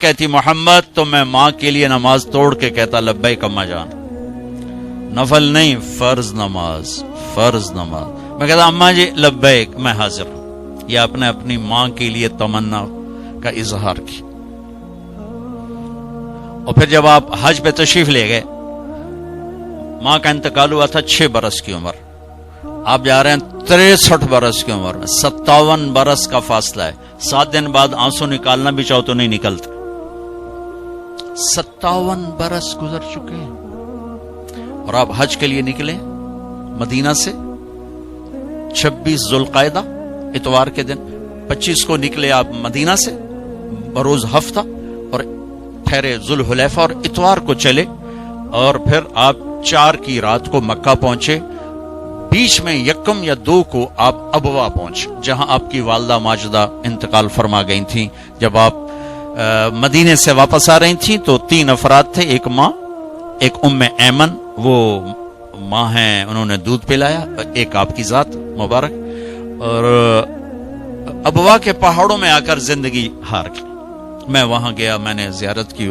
کہتی محمد تو میں ماں کے لیے نماز توڑ کے کہتا لبیک اما جان، نفل نہیں، فرض نماز، فرض نماز۔ میں کہتا اماں جی لبیک، میں حاضر ہوں۔ یہ آپ نے اپنی ماں کے لیے تمنا کا اظہار کی۔ اور پھر جب آپ حج پہ تشریف لے گئے، ماں کا انتقال ہوا تھا 6 برس کی عمر، آپ جا رہے ہیں 63 برس کی عمر میں، 57 برس کا فاصلہ ہے۔ 7 دن بعد آنسو نکالنا بھی چاہو تو نہیں نکلتے۔ 57 برس گزر چکے ہیں اور آپ حج کے لیے نکلے مدینہ سے 26 ذوالقعدہ اتوار کے دن، 25 کو نکلے آپ مدینہ سے بروز ہفتہ، اور ٹھہرے ذوالحلیفہ اور اتوار کو چلے، اور پھر آپ 4 کی رات کو مکہ پہنچے۔ بیچ میں 1 یا 2 کو آپ ابوا پہنچے، جہاں آپ کی والدہ ماجدہ انتقال فرما گئی تھیں۔ جب آپ مدینے سے واپس آ رہی تھیں تو 3 افراد تھے، ایک ماں، ایک ام ایمن، وہ ماں ہیں انہوں نے دودھ پلایا، ایک آپ کی ذات مبارک، اور ابوا کے پہاڑوں میں آ کر زندگی ہار گئی۔ میں وہاں گیا، میں نے زیارت کی،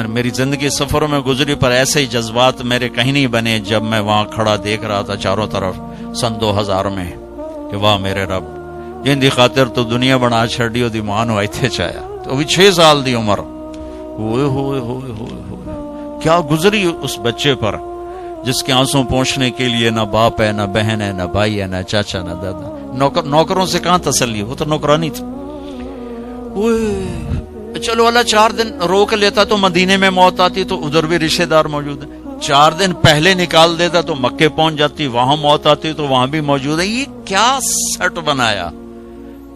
میری زندگی سفروں میں گزری، پر ایسے ہی جذبات میرے کہیں نہیں بنے جب میں وہاں کھڑا دیکھ رہا تھا چاروں طرف سن 2000 میں کہ واہ میرے رب، جن دی خاطر تو دنیا بنا چھڑی دی مان ہوئی تھے چایا، تو ابھی 6 سال دی عمر، ہوئے ہوئے ہوئے ہوئے ہوئے کیا گزری اس بچے پر جس کے آنسوں پہنچنے کے لیے نہ باپ ہے، نہ بہن ہے، نہ بھائی ہے، نہ چاچا، نہ دادا۔ نوکروں سے کہاں تسلی، وہ تو نوکرانی تھی۔ چلو اللہ 4 دن روک لیتا تو مدینے میں موت آتی، تو ادھر بھی رشتہ دار موجود ہیں، 4 دن پہلے نکال دیتا تو مکے پہنچ جاتی، وہاں موت آتی تو وہاں بھی موجود ہے۔ یہ کیا سٹ بنایا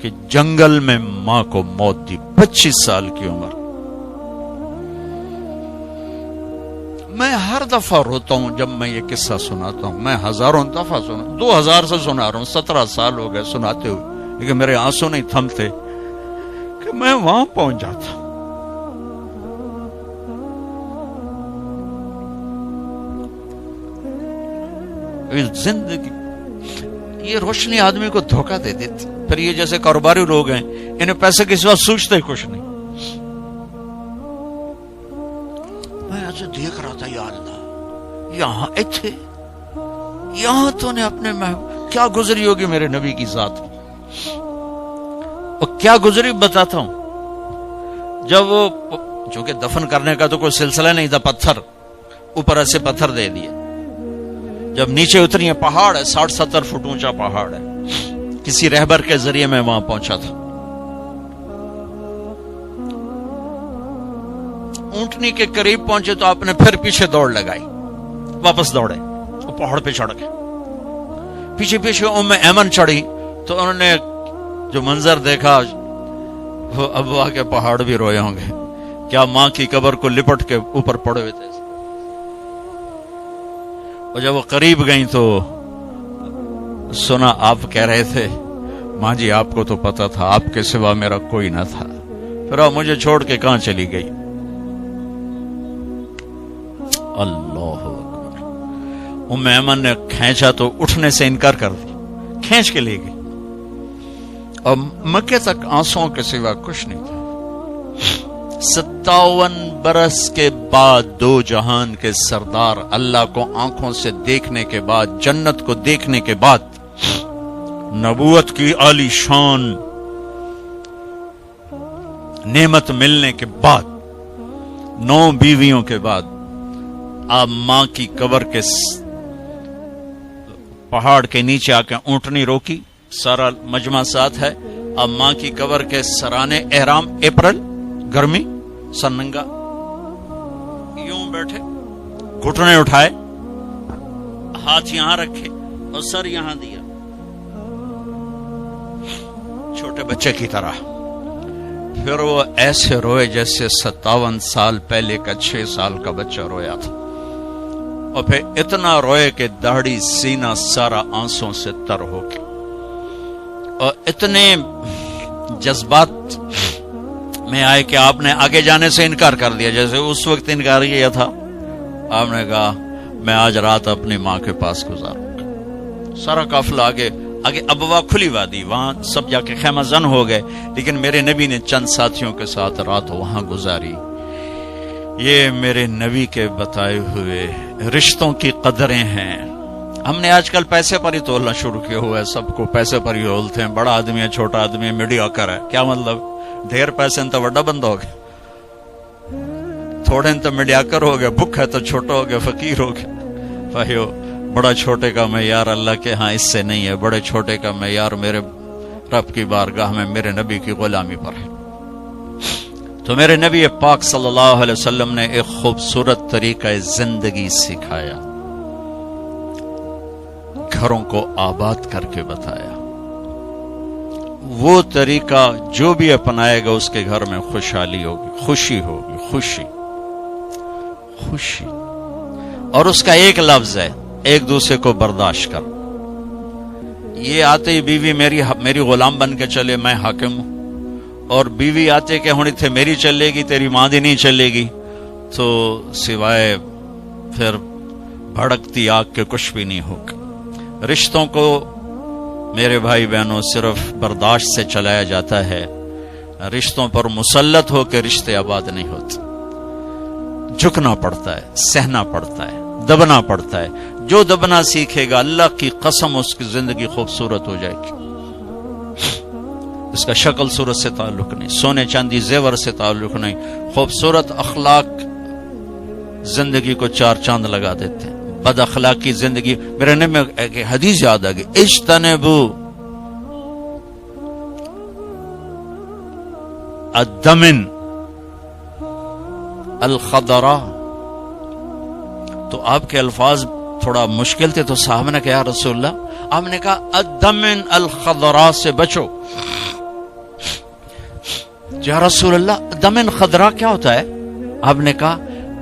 کہ جنگل میں ماں کو موت دی، 25 سال کی عمر۔ میں ہر دفعہ روتا ہوں جب میں یہ قصہ سناتا ہوں، میں ہزاروں دفعہ سنا، 2000 سے سنا رہا ہوں، 17 سال ہو گئے سناتے ہوئے، لیکن میرے آنسو نہیں تھمتے کہ میں وہاں پہنچ جاتا۔ زندگی یہ روشنی آدمی کو دھوکہ دے دیتی، پھر یہ جیسے کاروباری لوگ ہیں، انہیں پیسے کے سوا سوچتے ہی کچھ نہیں۔ میں ایسے دیکھ رہا تھا، یا اللہ یہاں ایتھے، یہاں تو نے اپنے کیا گزری ہوگی میرے نبی کی ذات کی، اور کیا گزری بتاتا ہوں۔ جب وہ چونکہ دفن کرنے کا تو کوئی سلسلہ نہیں تھا، پتھر اوپر ایسے پتھر دے دیے، جب نیچے اتری ہیں پہاڑ ہے، 60-70 فٹ اونچا پہاڑ ہے، کسی رہبر کے ذریعے میں وہاں پہنچا تھا۔ اونٹنی کے قریب پہنچے تو آپ نے پھر پیچھے دوڑ لگائی، واپس دوڑے، وہ پہاڑ پہ چڑھ گئے، پیچھے پیچھے ام ایمن چڑھی، تو انہوں نے جو منظر دیکھا، وہ ابوا کے پہاڑ بھی روئے ہوں گے، کیا ماں کی قبر کو لپٹ کے اوپر پڑے ہوئے تھے۔ اور جب وہ قریب گئیں تو سنا آپ کہہ رہے تھے، ماں جی آپ کو تو پتا تھا آپ کے سوا میرا کوئی نہ تھا، پھر آپ مجھے چھوڑ کے کہاں چلی گئی۔ اللہ اکبر۔ ام ایمن نے کھینچا تو اٹھنے سے انکار کر دی، کھینچ کے لے گئی، اور مکے تک آنسوں کے سوا کچھ نہیں تھا۔ 57 برس کے بعد 2 جہان کے سردار اللہ کو آنکھوں سے دیکھنے کے بعد، جنت کو دیکھنے کے بعد، نبوت کی عالی شان نعمت ملنے کے بعد، 9 بیویوں کے بعد، آپ ماں کی قبر کے پہاڑ کے نیچے آ کے اونٹنی روکی، سارا مجمع ساتھ ہے، اب ماں کی قبر کے سرانے احرام، اپریل گرمی، سننگا، یوں بیٹھے، گھٹنے اٹھائے، ہاتھ یہاں رکھے اور سر یہاں دیا، چھوٹے بچے کی طرح۔ پھر وہ ایسے روئے جیسے 57 سال پہلے کا 6 سال کا بچہ رویا تھا، اور پھر اتنا روئے کہ داڑھی سینہ سارا آنسوں سے تر ہو گیا، اور اتنے جذبات میں آئے کہ آپ نے آگے جانے سے انکار کر دیا، جیسے اس وقت انکار کیا تھا۔ آپ نے کہا میں آج رات اپنی ماں کے پاس گزاروں گا۔ سارا قافلہ آگے آگے ابوا کھلی وادی، وہاں سب جا کے خیمہ زن ہو گئے، لیکن میرے نبی نے چند ساتھیوں کے ساتھ رات وہاں گزاری۔ یہ میرے نبی کے بتائے ہوئے رشتوں کی قدریں ہیں۔ ہم نے آج کل پیسے پر ہی تولنا شروع کیا ہوا ہے، سب کو پیسے پر ہی تولتے ہیں، بڑا آدمی ہے، چھوٹا آدمی ہے، میڈیوکر ہے۔ کیا مطلب؟ ڈھیر پیسے تو بڑا بندہ ہو گیا، تھوڑے تو میڈیوکر ہو گیا، بھوک ہے تو چھوٹا ہو گیا، فقیر ہو گیا۔ بھائیو، بڑا چھوٹے کا معیار اللہ کے ہاں اس سے نہیں ہے، بڑے چھوٹے کا معیار میرے رب کی بارگاہ میں میرے نبی کی غلامی پر ہے۔ تو میرے نبی پاک صلی اللہ علیہ وسلم نے ایک خوبصورت طریقہ زندگی سکھایا، گھروں کو آباد کر کے بتایا۔ وہ طریقہ جو بھی اپنائے گا اس کے گھر میں خوشحالی ہوگی، خوشی ہوگی، خوشی خوشی۔ اور اس کا ایک لفظ ہے، ایک دوسرے کو برداشت کر۔ یہ آتے ہی بیوی میری غلام بن کے چلے، میں حاکم ہوں، اور بیوی آتے کہ ہونی تھے میری چلے گی، تیری ماں دی نہیں چلے گی، تو سوائے پھر بھڑکتی آگ کے کچھ بھی نہیں ہوگا۔ رشتوں کو میرے بھائی بہنوں صرف برداشت سے چلایا جاتا ہے، رشتوں پر مسلط ہو کے رشتے آباد نہیں ہوتے، جھکنا پڑتا ہے، سہنا پڑتا ہے، دبنا پڑتا ہے۔ جو دبنا سیکھے گا اللہ کی قسم اس کی زندگی خوبصورت ہو جائے گی۔ اس کا شکل صورت سے تعلق نہیں، سونے چاندی زیور سے تعلق نہیں، خوبصورت اخلاق زندگی کو چار چاند لگا دیتے ہیں۔ بد اخلاقی زندگی، میرے نبی میں ایک حدیث یاد آ گئی، اجتنبو الدمن الخضراء۔ تو آپ کے الفاظ تھوڑا مشکل تھے، تو صاحب نے کہا رسول اللہ، آپ نے کہا الدمن الخضراء سے بچو۔ یا رسول اللہ دمن خضراء کیا ہوتا ہے؟ آپ نے کہا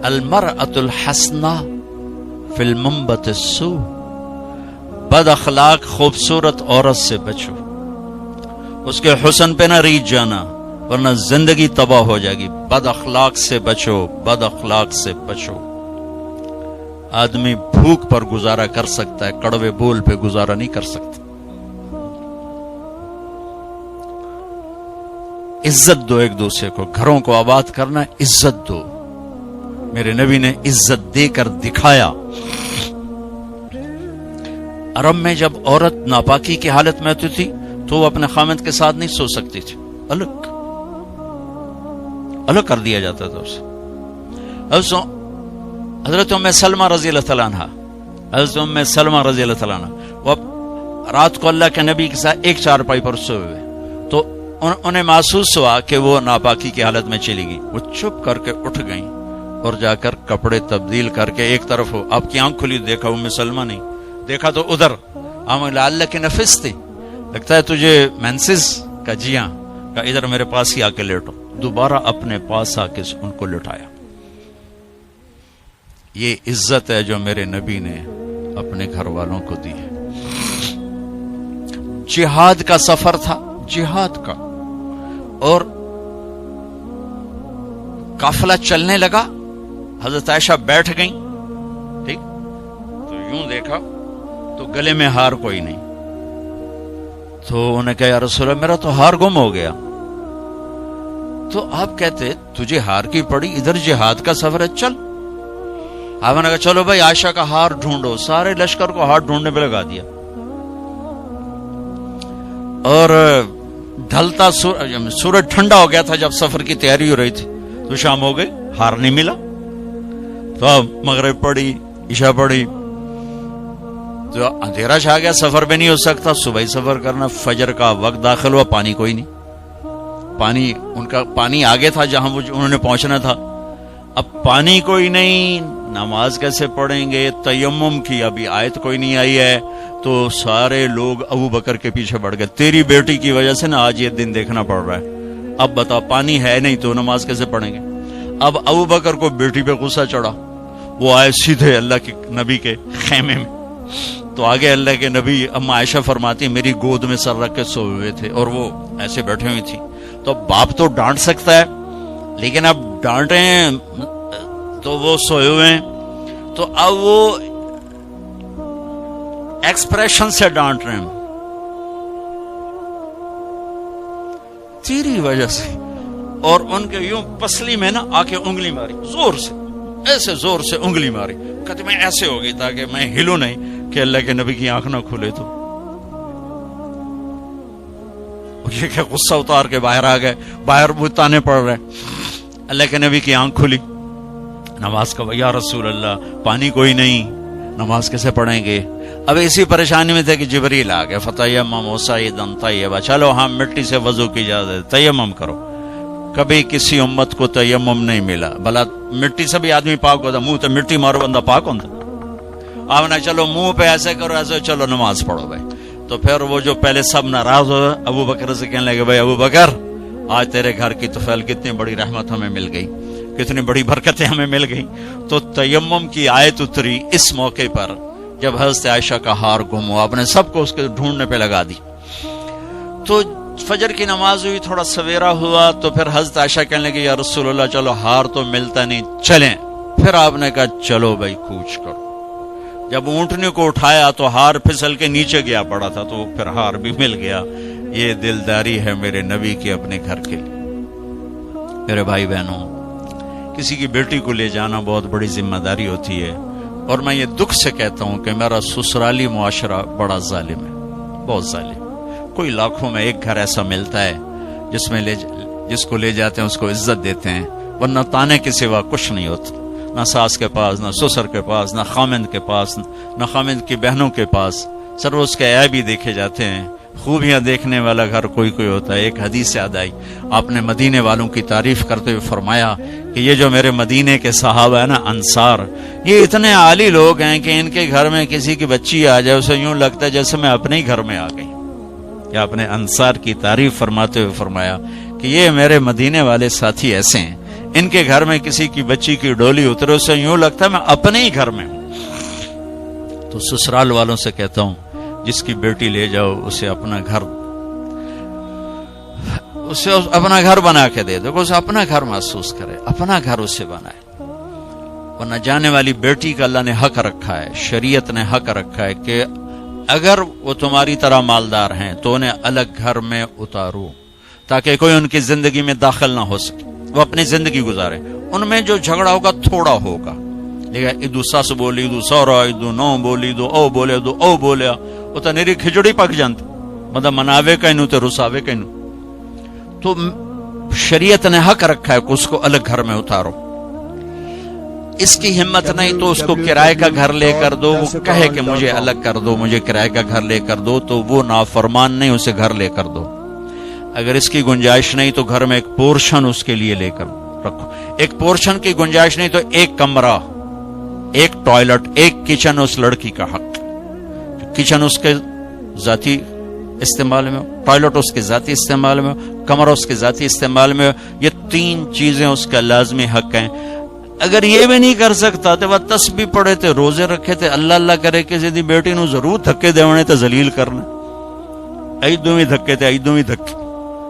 المرأة الحسنہ فی المنبت السوء، بد اخلاق خوبصورت عورت سے بچو، اس کے حسن پہ نہ ریچھ جانا ورنہ زندگی تباہ ہو جائے گی۔ بد اخلاق سے بچو، بد اخلاق سے بچو۔ آدمی بھوک پر گزارا کر سکتا ہے، کڑوے بول پہ گزارا نہیں کر سکتا۔ عزت دو ایک دوسرے کو، گھروں کو آباد کرنا، عزت دو۔ میرے نبی نے عزت دے کر دکھایا۔ عرب میں جب عورت ناپاکی کی حالت میں ہوتی تھی تو وہ اپنے خامند کے ساتھ نہیں سو سکتی تھی، الگ کر دیا جاتا تھا اسے۔ حضرت ام سلمہ رضی اللہ تعالیٰ عنہ، وہ رات کو اللہ کے نبی کے ساتھ ایک چارپائی پر سوئے ہوئے، تو انہیں محسوس ہوا کہ وہ ناپاکی کی حالت میں چلی گئی۔ وہ چپ کر کے اٹھ گئیں اور جا کر کپڑے تبدیل کر کے ایک طرف ہو، آپ کی آنکھ کھلی، دیکھا ام سلمہ نہیں، دیکھا تو ادھر، اللہ کے نفس تھی، لگتا ہے تجھے مینسز کا؟ جی ہاں، کہ ادھر میرے پاس ہی آ کے لیٹو۔ دوبارہ اپنے پاس آ کے ان کو لٹایا۔ یہ عزت ہے جو میرے نبی نے اپنے گھر والوں کو دی ہے۔ جہاد کا سفر تھا، جہاد کا، اور قافلہ چلنے لگا، حضرت عائشہ بیٹھ گئیں، ٹھیک، تو یوں دیکھا تو گلے میں ہار کوئی نہیں، تو انہیں کہا یا رسول اللہ میرا تو ہار گم ہو گیا۔ تو آپ کہتے تجھے ہار کی پڑی، ادھر جہاد کا سفر ہے، چل۔ آپ نے کہا چلو بھائی عائشہ کا ہار ڈھونڈو، سارے لشکر کو ہار ڈھونڈنے پہ لگا دیا، اور ڈھلتا سورج ٹھنڈا ہو گیا تھا جب سفر کی تیاری ہو رہی تھی، تو شام ہو گئی، ہار نہیں ملا، تو اب مغرب پڑی، عشاء پڑی، تو اندھیرا چھا گیا، سفر بھی نہیں ہو سکتا، صبح ہی سفر کرنا، فجر کا وقت داخل ہوا، پانی کوئی نہیں، ان کا پانی آگے تھا جہاں انہوں نے پہنچنا تھا، اب پانی کوئی نہیں، نماز کیسے پڑھیں گے؟ تیمم کی ابھی آیت کوئی نہیں آئی ہے، تو سارے لوگ ابو بکر کے پیچھے بڑھ گئے، تیری بیٹی کی وجہ سے نا آج یہ دن دیکھنا پڑ رہا ہے، اب بتا پانی ہے نہیں تو نماز کیسے پڑھیں گے؟ اب ابو بکر کو بیٹی پہ غصہ چڑھا، وہ آئے سیدھے اللہ کے نبی کے خیمے میں، تو آگے اللہ کے نبی، اما عائشہ فرماتی میری گود میں سر رکھ کے سوئے ہوئے تھے اور وہ ایسے بیٹھے ہوئی تھی، تو باپ تو ڈانٹ سکتا ہے، لیکن اب ڈانٹے ہیں تو وہ سوئے ہوئے ہیں، تو اب وہ ایکسپریشن سے ڈانٹ رہے ہیں، تیری وجہ سے، اور ان کے یوں پسلی میں نا آ کے انگلی ماری، زور سے، ایسے زور سے انگلی ماری، کہتے میں ایسے ہو گئی تاکہ میں ہلوں نہیں کہ اللہ کے نبی کی آنکھ نہ کھلے تو یہ کہ غصہ اتار کے باہر آ گئے، باہر بتانے پڑ رہے، اللہ کے نبی کی آنکھ کھلی، نماز کا یا رسول اللہ پانی کوئی نہیں، نماز کیسے پڑھیں گے؟ اب اسی پریشانی میں تھے کہ جبریل آ گئے، فتیمموا صعیدا طیبا، چلو ہم مٹی سے وضو کی اجازت، تیمم کرو۔ کبھی کسی امت کو تیمم نہیں ملا، بلا مٹی سے بھی آدمی پاک ہوتا، منہ تے مٹی مارو بندہ پاک ہوتا، آپ نے چلو منہ پہ ایسے کرو ایسے، چلو نماز پڑھو بھائی۔ تو پھر وہ جو پہلے سب ناراض ہو، ابو بکر سے کہنے لگے بھائی ابو بکر، آج تیرے گھر کی طفیل کتنی بڑی رحمت ہمیں مل گئی، کتنی بڑی برکتیں ہمیں مل گئی۔ تو تیمم کی آیت اتری اس موقع پر جب حضرت عائشہ کا ہار گم ہوا، آپ نے سب کو اس کے ڈھونڈنے پہ لگا دی۔ تو فجر کی نماز ہوئی، تھوڑا سویرا ہوا، تو پھر حضرت عائشہ کہنے لگے یا رسول اللہ چلو ہار تو ملتا نہیں، چلیں۔ پھر آپ نے کہا چلو بھائی کوچ کرو۔ جب اونٹنے کو اٹھایا تو ہار پھسل کے نیچے گیا پڑا تھا، تو پھر ہار بھی مل گیا۔ یہ دلداری ہے میرے نبی کی اپنے گھر کے لیے۔ میرے بھائی بہنوں، کسی کی بیٹی کو لے جانا بہت بڑی ذمہ داری ہوتی ہے، اور میں یہ دکھ سے کہتا ہوں کہ میرا سسرالی معاشرہ بڑا ظالم ہے، بہت ظالم۔ کوئی لاکھوں میں ایک گھر ایسا ملتا ہے جس کو لے جاتے ہیں اس کو عزت دیتے ہیں، ورنہ تانے کے سوا کچھ نہیں ہوتا، نہ ساس کے پاس، نہ سسر کے پاس، نہ خامند کے پاس، نہ خامند کی بہنوں کے پاس، سر اس کے عیب ہی دیکھے جاتے ہیں۔ خوبیاں دیکھنے والا گھر کوئی کوئی ہوتا ہے۔ ایک حدیث یاد آئی، آپ نے مدینے والوں کی تعریف کرتے ہوئے فرمایا کہ یہ جو میرے مدینے کے صحابہ ہیں نا، انصار، یہ اتنے عالی لوگ ہیں کہ ان کے گھر میں کسی کی بچی آ جائے اسے یوں لگتا ہے جیسے میں اپنے ہی گھر میں آ گئی۔ یا اپنے انصار کی تعریف فرماتے ہوئے فرمایا کہ یہ میرے مدینے والے ساتھی ایسے ہیں، ان کے گھر میں کسی کی بچی کی ڈولی اترے اسے یوں لگتا ہے میں اپنے ہی گھر میں ہوں۔ تو سسرال والوں سے کہتا ہوں، جس کی بیٹی لے جاؤ اسے اپنا گھر بنا کے دے دو، اسے اپنا گھر محسوس کرے، اپنا گھر اسے بنائے۔ ورنہ جانے والی بیٹی کا اللہ نے حق رکھا ہے، شریعت نے حق رکھا ہے کہ اگر وہ تمہاری طرح مالدار ہیں تو انہیں الگ گھر میں اتارو، تاکہ کوئی ان کی زندگی میں داخل نہ ہو سکے، وہ اپنی زندگی گزارے۔ ان میں جو جھگڑا ہوگا تھوڑا ہوگا، لیکن ادو سس بولی، ادو سورا، ادو نو بولی، ادو او بولے، ادو او بولیا، وہ تو نیری کھچڑی پک جانتی، مطلب مناوے کہنو تے رساوے کہنو۔ تو شریعت نے حق رکھا ہے کہ اس کو الگ گھر میں اتارو۔ اس کی ہمت نہیں تو اس کو کرائے کا گھر لے کر دو، وہ کہے کہ مجھے الگ کر دو، مجھے کرائے کا گھر لے کر دو، تو وہ نافرمان نہیں، اسے گھر لے کر دو۔ اگر اس کی گنجائش نہیں تو گھر میں ایک پورشن اس کے لیے لے کر رکھو۔ ایک پورشن کی گنجائش نہیں تو ایک کمرہ، ایک ٹوائلٹ، ایک کچن اس لڑکی کا حق۔ کچن اس کے ذاتی استعمال میں ہو، ٹوائلٹ اس کے ذاتی استعمال میں ہو، کمرہ اس کے ذاتی استعمال میں ہو، یہ تین چیزیں اس کا لازمی حق ہیں۔ اگر یہ بھی نہیں کر سکتا تو وہ تسبیح پڑھے تھے، روزے رکھے تھے، اللہ کرے کسی دی بیٹی نو ضرور دھکے دیونے تے ذلیل کرنا، ایدوں ہی دھکے تے ایدوں ہی دھکے،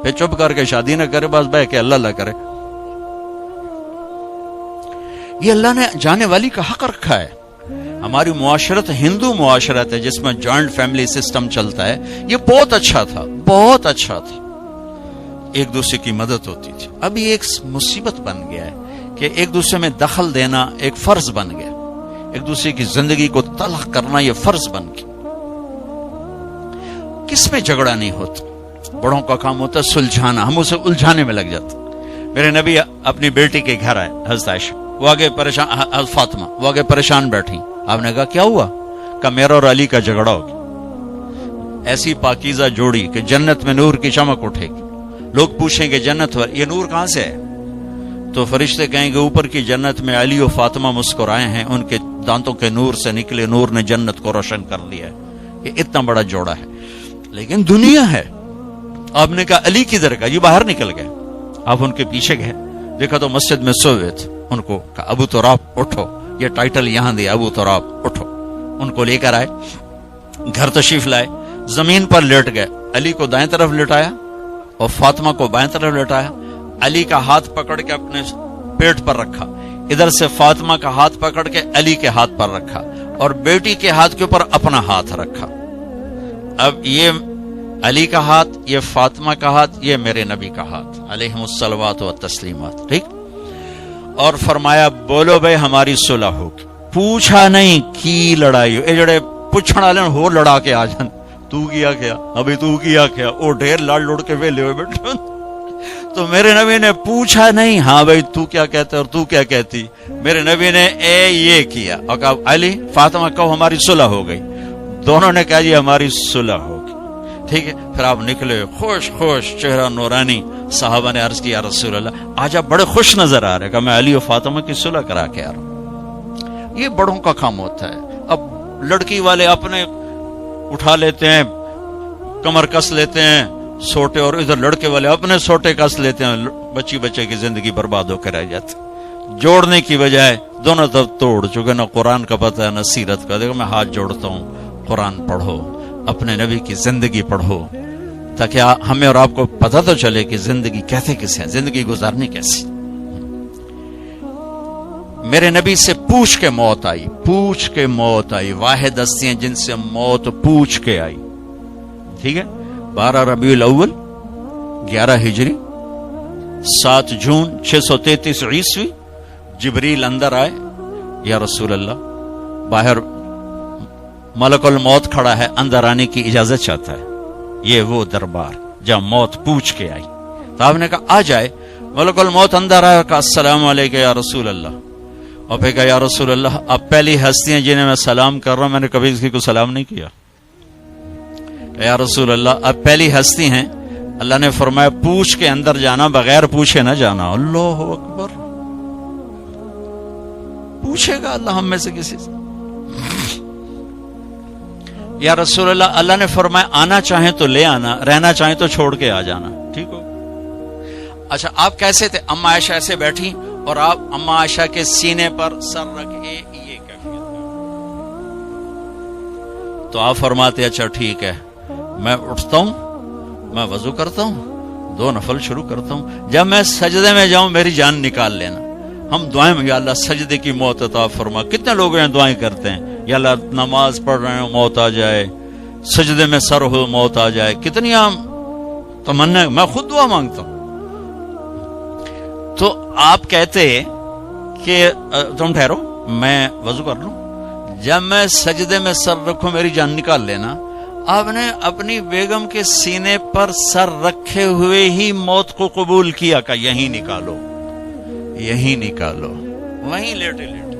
پھر چپ کر کے شادی نہ کرے، بس بہ کے اللہ کرے۔ یہ اللہ نے جانے والی کا حق رکھا ہے۔ ہماری معاشرت ہندو معاشرت ہے جس میں جوائنٹ فیملی سسٹم چلتا ہے، یہ بہت اچھا تھا، بہت اچھا تھا، ایک دوسرے کی مدد ہوتی تھی۔ اب یہ ایک مصیبت بن گیا ہے کہ ایک دوسرے میں دخل دینا ایک فرض بن گیا، ایک دوسرے کی زندگی کو تلخ کرنا یہ فرض بن گیا۔ کس میں جھگڑا نہیں ہوتا، بڑوں کا کام ہوتا ہے سلجھانا، ہم اسے الجھانے میں لگ جاتے۔ میرے نبی اپنی بیٹی کے گھر آئے، حضرت عائشہ، وہ آگے پریشان، فاطمہ وہ آگے پریشان بیٹھی۔ آپ نے کہا کیا ہوا؟ کہا میرا اور علی کا جھگڑا ہو گیا۔ ایسی پاکیزہ جوڑی کہ جنت میں نور کی چمک اٹھے گی، لوگ پوچھیں گے جنت یہ نور کہاں سے ہے؟ تو فرشتے کہیں گے اوپر کی جنت میں علی و فاطمہ مسکرائے ہیں، ان کے دانتوں کے نور سے نکلے نور نے جنت کو روشن کر دیا ہے۔ یہ اتنا بڑا جوڑا ہے، لیکن دنیا ہے۔ آپ نے کہا علی کدھر گیا؟ یہ باہر نکل گئے۔ آپ ان کے پیچھے گئے، دیکھا تو مسجد میں سوئے تھے۔ ان کو کہا ابو تراب اٹھو، یہ ٹائٹل یہاں دیا، ابو تراب اٹھو۔ ان کو لے کر آئے، گھر تشریف لائے، زمین پر لیٹ گئے، علی کو دائیں طرف لٹایا اور فاطمہ کو بائیں طرف لٹایا، علی کا ہاتھ پکڑ کے اپنے پیٹ پر رکھا، ادھر سے فاطمہ کا ہاتھ پکڑ کے علی کے ہاتھ پر رکھا، اور بیٹی کے ہاتھ کے اوپر اپنا ہاتھ رکھا۔ اب یہ علی کا ہاتھ، یہ فاطمہ کا ہاتھ، یہ میرے نبی کا ہاتھ علیہم الصلوات و تسلیمات. ٹھیک. اور فرمایا بولو بھائی ہماری صلح ہوگی. پوچھا نہیں کی لڑائی ہو. اے جڑے پوچھنے والے ہو لڑا کے آ جان، تو کیا کیا ابھی، تو کیا کیا، او ڈھیر لڑ لڑ کے ویلے ہوئے بیٹھے. تو میرے نبی نے پوچھا نہیں ہاں بھائی تو کیا کہتا اور تو کیا کہتی. میرے نبی نے یہ کیا اور کہا علی فاطمہ کہو ہماری صلح ہو گئی. دونوں نے کہا جی ہماری صلح ہوگی. ٹھیک ہے. پھر آپ نکلے خوش خوش، چہرہ نورانی. صحابہ نے عرض کیا رسول اللہ آج آپ بڑے خوش نظر آ رہے. کہا میں علی و فاطمہ کی صلح کرا کے آ رہا ہوں. یہ بڑوں کا کام ہوتا ہے. اب لڑکی والے اپنے اٹھا لیتے ہیں، کمر کس لیتے ہیں سوٹے، اور ادھر لڑکے والے اپنے سوٹے کس لیتے ہیں. بچی بچے کی زندگی برباد ہو کے رہ جاتی. جوڑنے کی بجائے دونوں طرف توڑ چکے. نہ قرآن کا پتہ ہے نہ سیرت کا. دیکھو میں ہاتھ جوڑتا ہوں، قرآن پڑھو، اپنے نبی کی زندگی پڑھو، تاکہ ہمیں اور آپ کو پتہ تو چلے کہ زندگی کیسے کیسے ہے، زندگی گزارنی کیسی. میرے نبی سے پوچھ کے موت آئی، پوچھ کے موت آئی. واحد ہستی ہیں جن سے موت پوچھ کے آئی. ٹھیک ہے. 12 ربیع الاول 11 ہجری 7 جون 633 عیسوی جبریل اندر آئے. یا رسول اللہ باہر ملک الموت کھڑا ہے، اندر آنے کی اجازت چاہتا ہے. یہ وہ دربار جہاں موت پوچھ کے آئی. تو آپ نے کہا آ جائے. ملک الموت اندر آیا، کہا السلام علیکم یا رسول اللہ. اور پھر کہا یا رسول اللہ آپ پہلی ہستی ہیں جنہیں میں سلام کر رہا ہوں، میں نے کبھی کسی کو سلام نہیں کیا. یا رسول اللہ آپ پہلی ہستی ہیں، اللہ نے فرمایا پوچھ کے اندر جانا، بغیر پوچھے نہ جانا. اللہ اکبر. پوچھے گا اللہ ہم میں سے کسی سے. یا رسول اللہ اللہ نے فرمایا آنا چاہیں تو لے آنا، رہنا چاہیں تو چھوڑ کے آ جانا. ٹھیک ہو. اچھا آپ کیسے تھے؟ اما عائشہ ایسے بیٹھی اور آپ اما عائشہ کے سینے پر سر رکھے، یہ کیفیت. تو آپ فرماتے اچھا ٹھیک ہے میں اٹھتا ہوں، میں وضو کرتا ہوں، 2 نفل شروع کرتا ہوں، جب میں سجدے میں جاؤں میری جان نکال لینا. ہم دعائیں میں یا اللہ سجدے کی موت عطا فرما. کتنے لوگ ہیں دعائیں کرتے ہیں یا اللہ نماز پڑھ رہے ہیں موت آ جائے، سجدے میں سر ہو موت آ جائے. کتنی عام تمنا. میں خود دعا مانگتا ہوں. تو آپ کہتے کہ تم ٹھہرو میں وضو کر لوں، جب میں سجدے میں سر رکھوں میری جان نکال لینا. آپ نے اپنی بیگم کے سینے پر سر رکھے ہوئے ہی موت کو قبول کیا کہ یہیں نکالو، یہیں نکالو، وہیں لیٹے لیٹے.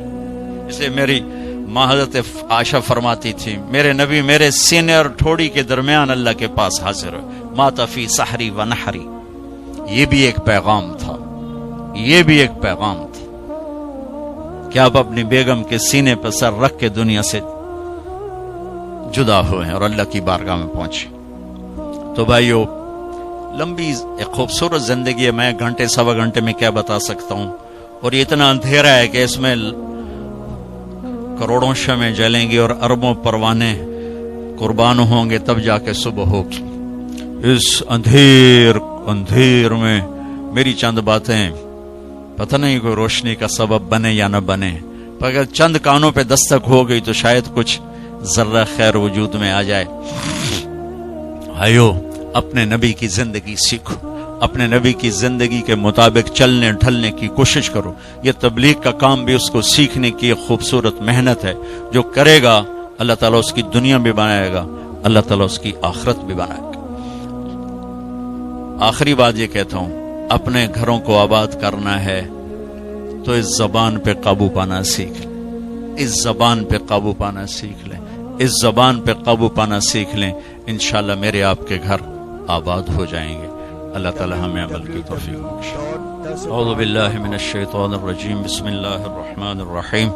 اسے میری ماں حضرت عائشہ فرماتی تھی میرے نبی میرے سینے اور ٹھوڑی کے درمیان اللہ کے پاس حاضر ہو، مات فی سحری و نحری. یہ بھی ایک پیغام تھا، یہ بھی ایک پیغام تھا کہ آپ اپنی بیگم کے سینے پر سر رکھ کے دنیا سے جدا ہوئے ہیں اور اللہ کی بارگاہ میں پہنچے. تو بھائیو لمبی ایک خوبصورت زندگی ہے. میں گھنٹے سوا گھنٹے میں کیا بتا سکتا ہوں. اور یہ اتنا اندھیرا ہے کہ اس میں کروڑوں شمعیں جلیں گی اور اربوں پروانے قربان ہوں گے تب جا کے صبح ہوگی. اس اندھیر میں میری چند باتیں پتہ نہیں کوئی روشنی کا سبب بنے یا نہ بنے، پر اگر چند کانوں پہ دستک ہو گئی تو شاید کچھ ذرہ خیر وجود میں آ جائے. آئیو اپنے نبی کی زندگی سیکھو، اپنے نبی کی زندگی کے مطابق چلنے ڈھلنے کی کوشش کرو. یہ تبلیغ کا کام بھی اس کو سیکھنے کی ایک خوبصورت محنت ہے. جو کرے گا اللہ تعالیٰ اس کی دنیا بھی بنائے گا، اللہ تعالیٰ اس کی آخرت بھی بنائے گا. آخری بات یہ کہتا ہوں، اپنے گھروں کو آباد کرنا ہے تو اس زبان پہ قابو پانا سیکھ لیں، اس زبان پہ قابو پانا سیکھ لیں، اس زبان پہ قابو پانا سیکھ لیں. انشاءاللہ میرے آپ کے گھر آباد ہو جائیں گے. اللہ تعالی ہمیں عمل کی توفیق بخشے. اعوذ باللہ من الشیطان الرجیم. بسم اللہ الرحمن الرحیم.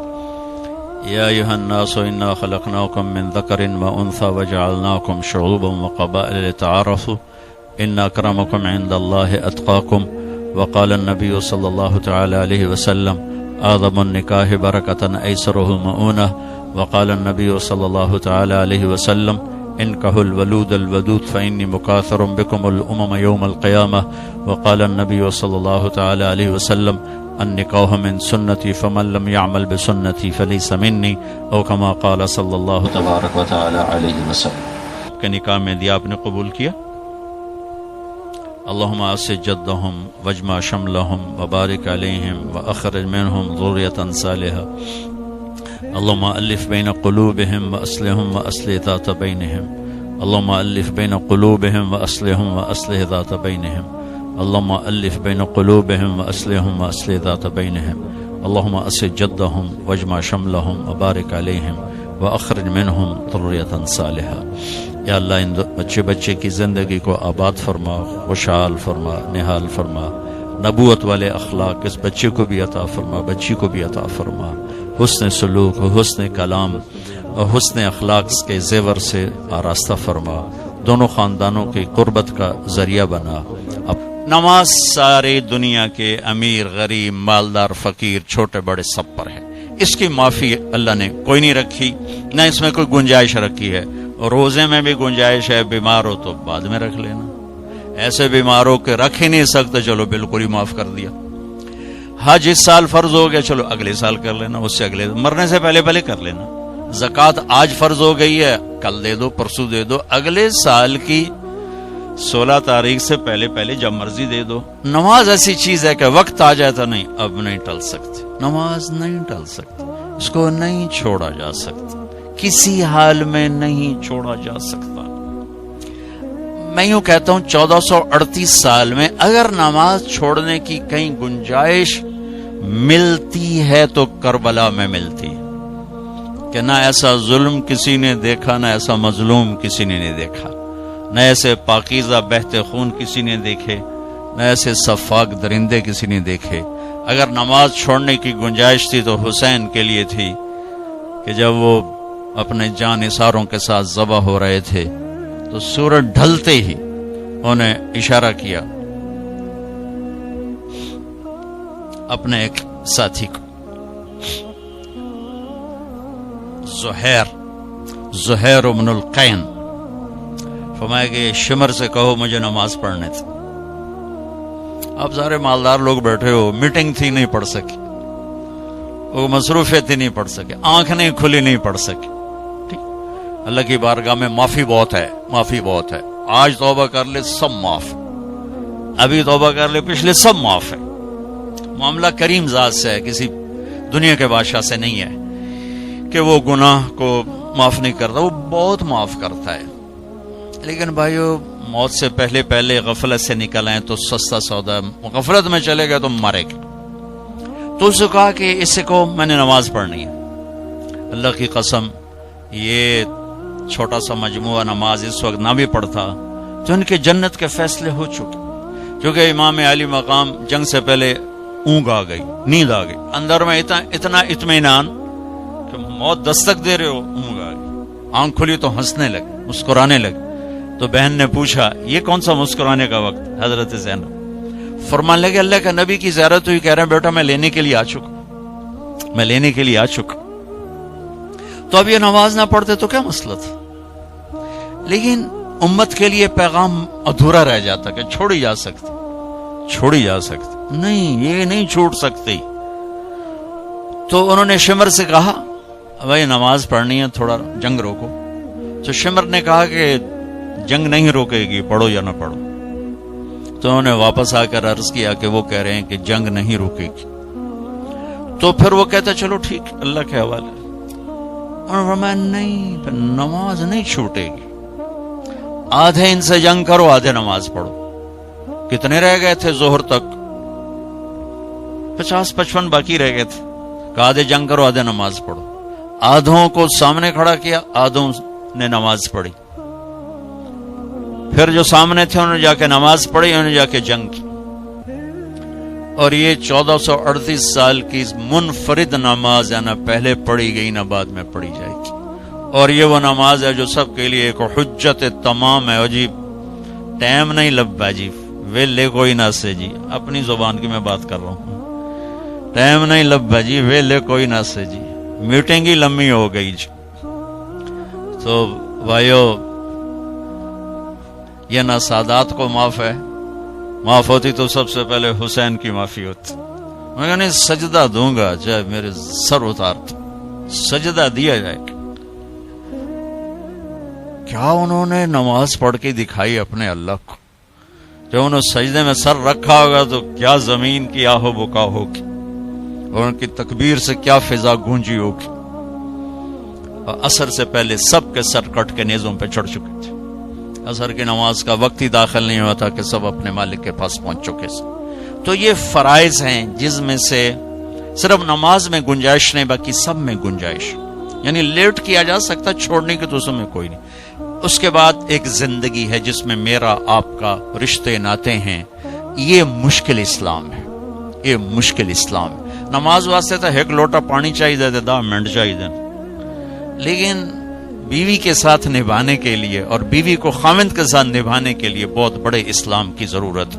یا ایھا الناس انا خلقناکم من ذکر وانثی وجعلناکم شعوبا وقبائل لتعارفوا ان اکرمکم عند اللہ اتقاکم. وقال النبی صلی اللہ تعالی علیہ وسلم اعظم النکاح برکۃ ایسرہ مؤونہ. وقال النبی صلی اللہ تعالی علیہ وسلم انکحوا الولود الودود فإنی مکاثر بکم الامم یوم القیامہ. وقال النبی صلی اللہ تعالی علیہ وسلم النکاح من سنتی فمن لم يعمل بسنتی فلیس منی، او کما قال صلی اللہ تبارک و تعالی علیہ وسلم. آپ کے نکاح میں دیا، آپ نے قبول کیا؟ اللہم اصلح جدہم واجمع شملہم وبارک علیہم واخرج منہم ذریۃ صالحہ اللہم الف بین قلوبہم واصلحہم واصلح ذات بینہم اللہم الف بین قلوبہم واصلحہم واصلح ذات بینہم اللہم الف بین قلوبہم واصلحہم واصلح ذات بینہم اللہم اصلح جدہم واجمع شملہم وبارک علیہم واخرج منہم ذریۃ صالحہ۔ یا اللہ ان بچے کی زندگی کو آباد فرما، خوشحال فرما، نہال فرما، نبوت والے اخلاق اس بچے کو بھی عطا فرما، بچی کو بھی عطا فرما، حسن سلوک، حسن کلام اور حسن اخلاق کے زیور سے آراستہ فرما، دونوں خاندانوں کی قربت کا ذریعہ بنا۔ اب نماز سارے دنیا کے امیر، غریب، مالدار، فقیر، چھوٹے بڑے سب پر ہے، اس کی معافی اللہ نے کوئی نہیں رکھی، نہ اس میں کوئی گنجائش رکھی ہے۔ روزے میں بھی گنجائش ہے، بیمار ہو تو بعد میں رکھ لینا، ایسے بیماروں کے رکھ ہی نہیں سکتے، چلو بالکل ہی معاف کر دیا۔ حج اس سال فرض ہو گیا، چلو اگلے سال کر لینا، اس سے اگلے مرنے سے پہلے کر لینا۔ زکوٰۃ آج فرض ہو گئی ہے، کل دے دو، پرسوں دے دو، اگلے سال کی 16 تاریخ سے پہلے جب مرضی دے دو۔ نماز ایسی چیز ہے کہ وقت آ جائے تو نہیں، اب نہیں ٹل سکتی، نماز نہیں ٹل سکتی، اس کو نہیں چھوڑا جا سکتا، کسی حال میں نہیں چھوڑا جا سکتا۔ میں یوں کہتا ہوں 1438 سال میں اگر نماز چھوڑنے کی کہیں گنجائش ملتی ہے تو کربلا میں ملتی ہے، کہ نہ ایسا ظلم کسی نے دیکھا، نہ ایسا مظلوم کسی نے نہیں دیکھا، نہ ایسے پاکیزہ بہتے خون کسی نے دیکھے، نہ ایسے صفاک درندے کسی نے دیکھے۔ اگر نماز چھوڑنے کی گنجائش تھی تو حسین کے لیے تھی کہ جب وہ اپنے جان نثاروں کے ساتھ ذبح ہو رہے تھے تو سورج ڈھلتے ہی انہیں اشارہ کیا اپنے ایک ساتھی کو، زہیر بن القین، فرمایا کہ شمر سے کہو مجھے نماز پڑھنے تھی۔ اب سارے مالدار لوگ بیٹھے ہو، میٹنگ تھی نہیں پڑھ سکی، وہ مصروفیت تھی نہیں پڑھ سکے، آنکھ نہیں کھلی نہیں پڑھ سکی۔ اللہ کی بارگاہ میں معافی بہت ہے، معافی بہت ہے، آج توبہ کر لے سب معاف، ابھی توبہ کر لے پچھلے سب معاف ہے۔ معاملہ کریم ذات سے ہے، کسی دنیا کے بادشاہ سے نہیں ہے کہ وہ گناہ کو معاف نہیں کرتا، وہ بہت معاف کرتا ہے۔ لیکن بھائیو موت سے پہلے غفلت سے نکل آئے تو سستا سودا، غفلت میں چلے گئے تو مرے گے۔ تو اس نے کہا کہ اس سے کہو میں نے نماز پڑھنی ہے۔ اللہ کی قسم یہ چھوٹا سا مجموعہ نماز اس وقت نہ بھی پڑھتا تو ان کے جنت کے فیصلے ہو چکے، کیونکہ امام علی مقام جنگ سے پہلے اونگ آ گئی، نیند آ گئی، اندر میں اتنا اطمینان کہ موت دستک دے رہے ہو، اونگ آ گئی، آنکھ کھلی تو ہنسنے لگے، مسکرانے لگے۔ تو بہن نے پوچھا یہ کون سا مسکرانے کا وقت؟ حضرت زینب فرمان لگے اللہ کا نبی کی زیارت ہوئی، کہہ رہے ہیں بیٹا میں لینے کے لیے آ چکا، تو اب یہ نماز نہ پڑھتے تو کیا مسئلہ تھا؟ لیکن امت کے لیے پیغام ادھورا رہ جاتا کہ چھوڑی جا سکتی، نہیں یہ نہیں چھوٹ سکتی۔ تو انہوں نے شمر سے کہا بھائی نماز پڑھنی ہے، تھوڑا جنگ روکو۔ تو شمر نے کہا کہ جنگ نہیں روکے گی، پڑھو یا نہ پڑھو۔ تو انہوں نے واپس آ کر عرض کیا کہ وہ کہہ رہے ہیں کہ جنگ نہیں روکے گی۔ تو پھر وہ کہتا چلو ٹھیک اللہ کے حوالے۔ اور فرمایا نہیں پھر نماز نہیں چھوٹے گی، آدھے ان سے جنگ کرو، آدھے نماز پڑھو۔ کتنے رہ گئے تھے ظہر تک؟ 50-55 باقی رہ گئے تھے، کہ آدھے جنگ کرو آدھے نماز پڑھو۔ آدھوں کو سامنے کھڑا کیا، آدھوں نے نماز پڑھی، پھر جو سامنے تھے انہوں نے جا کے نماز پڑھی، انہوں نے جا کے جنگ کی۔ اور یہ 1438 سال کی منفرد نماز ہے، نہ پہلے پڑھی گئی نہ بعد میں پڑھی جائے گی، اور یہ وہ نماز ہے جو سب کے لیے ایک حجت تمام ہے۔ جی ٹائم نہیں لبا جی، ویلے کوئی نہ سے جی، اپنی زبان کی میں بات کر رہا ہوں، ٹائم نہیں لبا جی، ویلے کوئی نہ سے جی، میٹنگ ہی لمبی ہو گئی جی۔ تو بھائیو یہ نہ سادات کو معاف ہے، معاف ہوتی تو سب سے پہلے حسین کی معافی ہوتی۔ میں کہا نہیں سجدہ دوں گا چاہے میرے سر اتار، سجدہ دیا جائے کہ کیا انہوں نے نماز پڑھ کے دکھائی اپنے اللہ کو. جب انہوں نے سجدے میں سر رکھا ہوگا تو کیا زمین کی آہو بکا ہوگی اور ان کی تکبیر سے کیا فضا گونجی ہوگی. اور عصر سے پہلے سب کے سر کٹ کے نیزوں پہ چڑھ چکے تھے. عصر کی نماز کا وقت ہی داخل نہیں ہوا تھا کہ سب اپنے مالک کے پاس پہنچ چکے تھے. تو یہ فرائض ہیں جس میں سے صرف نماز میں گنجائش نہیں، باقی سب میں گنجائش. یعنی لیٹ کیا جا سکتا، چھوڑنے کی تو اس میں کوئی نہیں. اس کے بعد ایک زندگی ہے جس میں میرا آپ کا رشتے ناتے ہیں. یہ مشکل اسلام ہے، یہ مشکل اسلام ہے. نماز واسطے تو ایک لوٹا پانی چاہیے تھے، 10 منٹ چاہیے، لیکن بیوی کے ساتھ نبھانے کے لیے اور بیوی کو خاوند کے ساتھ نبھانے کے لیے بہت بڑے اسلام کی ضرورت.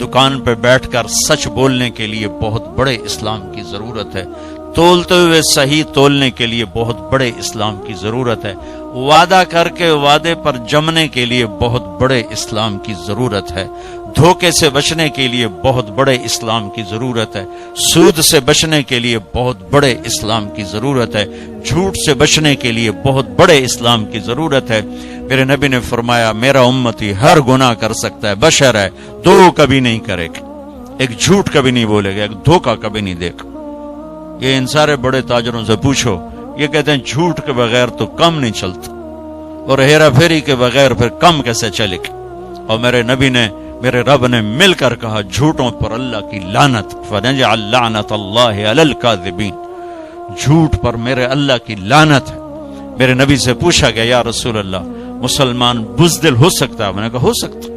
دکان پہ بیٹھ کر سچ بولنے کے لیے بہت بڑے اسلام کی ضرورت ہے. تولتے ہوئے صحیح تولنے کے لیے بہت بڑے اسلام کی ضرورت ہے. وعدہ کر کے وعدے پر جمنے کے لیے بہت بڑے اسلام کی ضرورت ہے. دھوکے سے بچنے کے لیے بہت بڑے اسلام کی ضرورت ہے. سود سے بچنے کے لیے بہت بڑے اسلام کی ضرورت ہے. جھوٹ سے بچنے کے لیے بہت بڑے اسلام کی ضرورت ہے. میرے نبی نے فرمایا میرا امتی ہر گناہ کر سکتا ہے، بشر ہے، 2 کبھی نہیں کرے گا. ایک جھوٹ کبھی نہیں بولے گا، ایک دھوکہ کبھی نہیں دے گا. یہ ان سارے بڑے تاجروں سے پوچھو، یہ کہتے ہیں جھوٹ کے بغیر تو کم نہیں چلتا، اور ہیرا پھیری کے بغیر پھر کم کیسے چلے گا. اور میرے نبی نے، میرے رب نے مل کر کہا جھوٹوں پر اللہ کی لعنت، فنجعل لعنت اللہ علی الکاذبین. جھوٹ پر میرے اللہ کی لعنت ہے. میرے نبی سے پوچھا گیا یا رسول اللہ مسلمان بزدل ہو سکتا ہے؟ میں نے کہا ہو سکتا.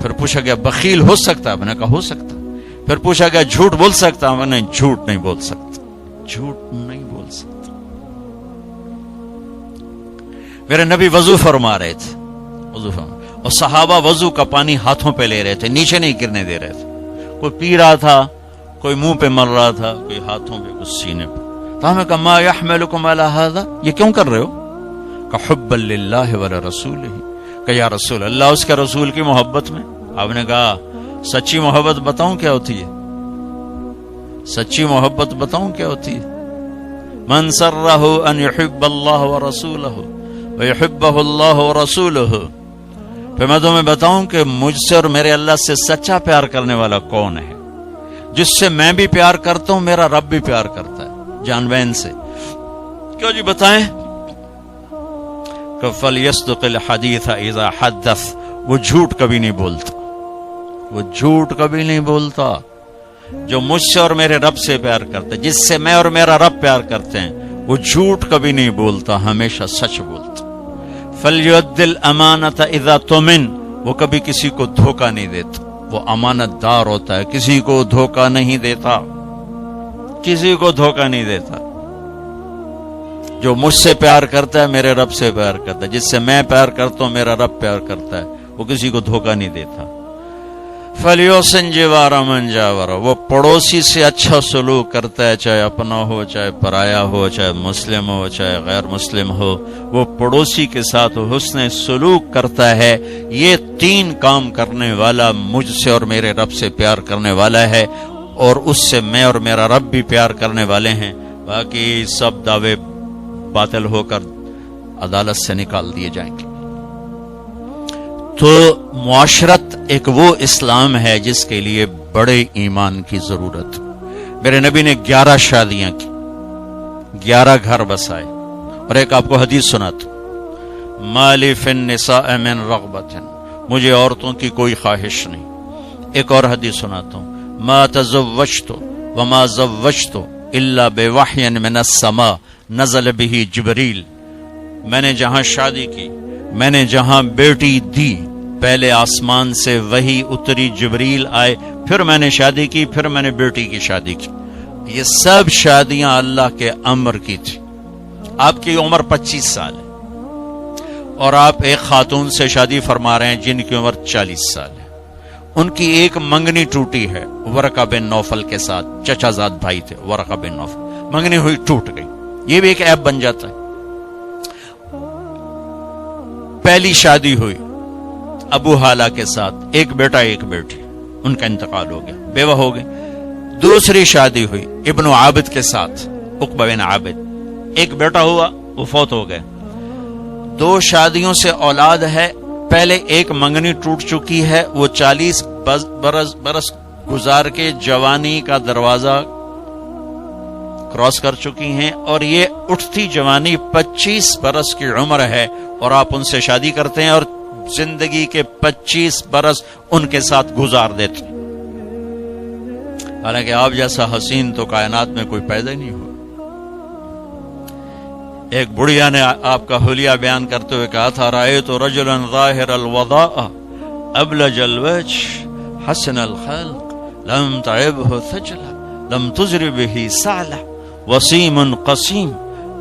پھر پوچھا گیا بخیل ہو سکتا ہے؟ میں نے کہا ہو سکتا. پھر پوچھا گیا جھوٹ بول سکتا ہے؟ میں نے جھوٹ نہیں بول سکتا، جھوٹ نہیں بول سکتا. میرے نبی وضو فرما رہے تھے، وضو فرما، اور صحابہ وضو کا پانی ہاتھوں پہ لے رہے تھے، نیچے نہیں گرنے دے رہے تھے. کوئی پی رہا تھا، کوئی منہ پہ مل رہا تھا، کوئی ہاتھوں پہ، کچھ سینے پہ. تو ہمیں کہا ما یحملکم علی ھذا، یہ کیوں کر رہے ہو؟ کہ حبا للہ ولرسولہ، کہ یا رسول اللہ اس کے رسول کی محبت میں. آپ نے کہا سچی محبت بتاؤں کیا ہوتی ہے؟ سچی محبت بتاؤں کیا ہوتی ہے؟ من سرہ ان یحب اللہ ورسولہ ویحبہ اللہ ورسولہ. پھر میں تمہیں بتاؤں کہ مجھ سے اور میرے اللہ سے سچا پیار کرنے والا کون ہے؟ جس سے میں بھی پیار کرتا ہوں، میرا رب بھی پیار کرتا ہے، جان بہن سے. کیوں جی بتائیں؟ کہ فَلْيَصْدُقِ الْحَدِيثَ إِذَا حَدَّثَ، وہ جھوٹ کبھی نہیں بولتا، وہ جھوٹ کبھی نہیں بولتا. جو مجھ سے اور میرے رب سے پیار کرتا ہے، جس سے میں اور میرا رب پیار کرتے ہیں، وہ جھوٹ کبھی نہیں بولتا، ہمیشہ سچ بولتا. فَلْيُؤَدِّ الْأَمَانَةَ إِذَا تُؤْمِنَ، وہ کبھی کسی کو دھوکہ نہیں دیتا، وہ امانت دار ہوتا ہے، کسی کو دھوکہ نہیں دیتا، کسی کو دھوکہ نہیں دیتا. جو مجھ سے پیار کرتا ہے میرے رب سے پیار کرتا ہے، جس سے میں پیار کرتا ہوں میرا رب پیار کرتا ہے، وہ کسی کو دھوکہ نہیں دیتا. فَلْيُحْسِنْ جِوَارَ مَنْ جَاوَرَ، وہ پڑوسی سے اچھا سلوک کرتا ہے، چاہے اپنا ہو، چاہے پرایا ہو، چاہے مسلم ہو، چاہے غیر مسلم ہو، وہ پڑوسی کے ساتھ حسن سلوک کرتا ہے. یہ 3 کام کرنے والا مجھ سے اور میرے رب سے پیار کرنے والا ہے، اور اس سے میں اور میرا رب بھی پیار کرنے والے ہیں. باقی سب دعوے باطل ہو کر عدالت سے نکال دیے جائیں گے. تو معاشرت ایک وہ اسلام ہے جس کے لیے بڑے ایمان کی ضرورت. میرے نبی نے 11 شادیاں کی، 11 گھر بسائے. اور ایک آپ کو حدیث سناتا، ما لی فی النساء من رغبت، مجھے عورتوں کی کوئی خواہش نہیں. ایک اور حدیث سناتا ہوں، ما تزوجت وما زوجت الا بوحی من السماء نزل به جبریل. میں نے جہاں شادی کی، میں نے جہاں بیٹی دی، پہلے آسمان سے وحی اتری، جبریل آئے، پھر میں نے شادی کی، پھر میں نے بیٹی کی شادی کی. یہ سب شادیاں اللہ کے امر کی تھی. آپ کی عمر 25 سال ہے اور آپ ایک خاتون سے شادی فرما رہے ہیں جن کی عمر 40 سال ہے. ان کی ایک منگنی ٹوٹی ہے ورقہ بن نوفل کے ساتھ، چچا زاد بھائی تھے ورقہ بن نوفل. منگنی ہوئی، ٹوٹ گئی، یہ بھی ایک عیب بن جاتا ہے. پہلی شادی ہوئی ابو حالہ کے ساتھ، ایک بیٹا ایک بیٹی، ان کا انتقال ہو گیا، بیوہ ہو گئے. دوسری شادی ہوئی ابن عابد کے ساتھ، عقبہ بن عابد، ایک بیٹا ہوا، وہ فوت ہو گئے. 2 شادیوں سے اولاد ہے. پہلے ایک منگنی ٹوٹ چکی ہے, وہ 40 برس گزار کے جوانی کا دروازہ کراس کر چکی ہیں, اور یہ اٹھتی جوانی 25 برس کی عمر ہے, اور آپ ان سے شادی کرتے ہیں اور زندگی کے 25 برس ان کے ساتھ گزار دیتے ہیں. حالانکہ آپ جیسا حسین تو کائنات میں کوئی پیدا ہی نہیں ہوا. ایک بڑھیا نے آپ کا حلیہ بیان کرتے ہوئے کہا تھا, رأیت رجلا ظاہر الوضاء ابلج الوجه حسن الخلق لم تعبه ثجلة لم تزر به سعلة وسيم قسيم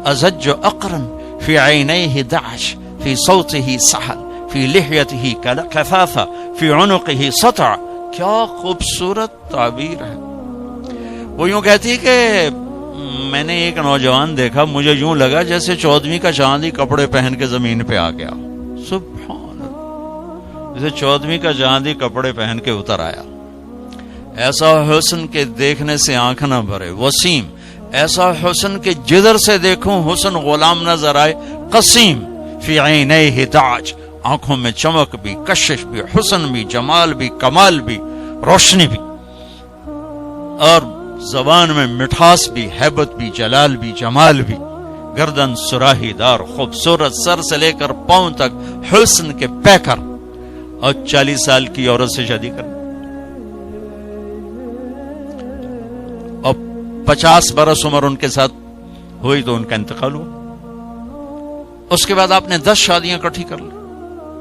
أزج أقرن في عينيه دعش في صوته سحل في لحيته كثافة في عنقه سطع. کیا خوبصورت تعبیر ہے. وہ یوں کہتی کہ میں نے ایک نوجوان دیکھا, مجھے یوں لگا جیسے 14ویں کا چاند ہی کپڑے پہن کے زمین پہ آ گیا. سبحان اللہ, جیسے 14ویں کا چاند ہی کپڑے پہن کے اتر آیا. ایسا حسن کے دیکھنے سے آنکھ نہ بھرے. وسیم, ایسا حسن کے جدھر سے دیکھوں حسن غلام نظر آئے. قسیم, فی عینیہ تاج, آنکھوں میں چمک بھی, کشش بھی, حسن بھی, جمال بھی, کمال بھی, روشنی بھی, اور زبان میں مٹھاس بھی, ہیبت بھی, جلال بھی, جمال بھی. گردن سراہی دار, خوبصورت, سر سے لے کر پاؤں تک حسن کے پیکر, اور 40 سال کی عورت سے شادی کرنا, اور 50 برس عمر ان کے ساتھ ہوئی تو ان کا انتقال ہوا. اس کے بعد آپ نے 10 شادیاں اکٹھی کر لی.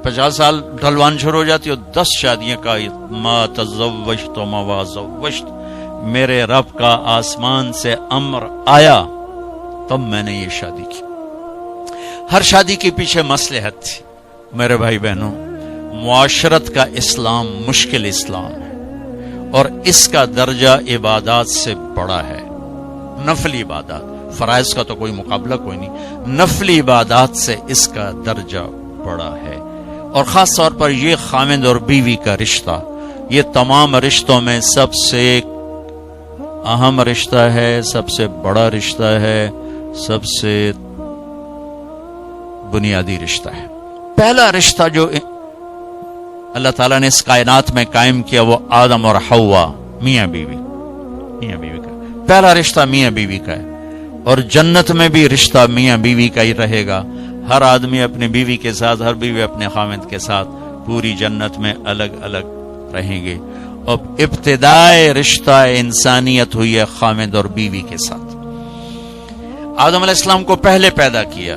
50 سال ڈھلوان شروع ہو جاتی اور 10 شادیاں کا ما تزوجت ما زوجت, میرے رب کا آسمان سے امر آیا تب میں نے یہ شادی کی. ہر شادی کے پیچھے مصلحت تھی. میرے بھائی بہنوں, معاشرت کا اسلام مشکل اسلام ہے, اور اس کا درجہ عبادات سے بڑا ہے. نفلی عبادات, فرائض کا تو کوئی مقابلہ کوئی نہیں, نفلی عبادات سے اس کا درجہ بڑا ہے. اور خاص طور پر یہ خامند اور بیوی کا رشتہ, یہ تمام رشتوں میں سب سے اہم رشتہ ہے, سب سے بڑا رشتہ ہے, سب سے بنیادی رشتہ ہے. پہلا رشتہ جو اللہ تعالیٰ نے اس کائنات میں قائم کیا وہ آدم اور حوا, میاں بیوی کا. پہلا رشتہ میاں بیوی کا ہے, اور جنت میں بھی رشتہ میاں بیوی کا ہی رہے گا. ہر آدمی اپنی بیوی کے ساتھ, ہر بیوی اپنے خامند کے ساتھ پوری جنت میں الگ الگ رہیں گے. اور ابتدائے رشتہ انسانیت ہوئی ہے خامند اور بیوی کے ساتھ. آدم علیہ السلام کو پہلے پیدا کیا,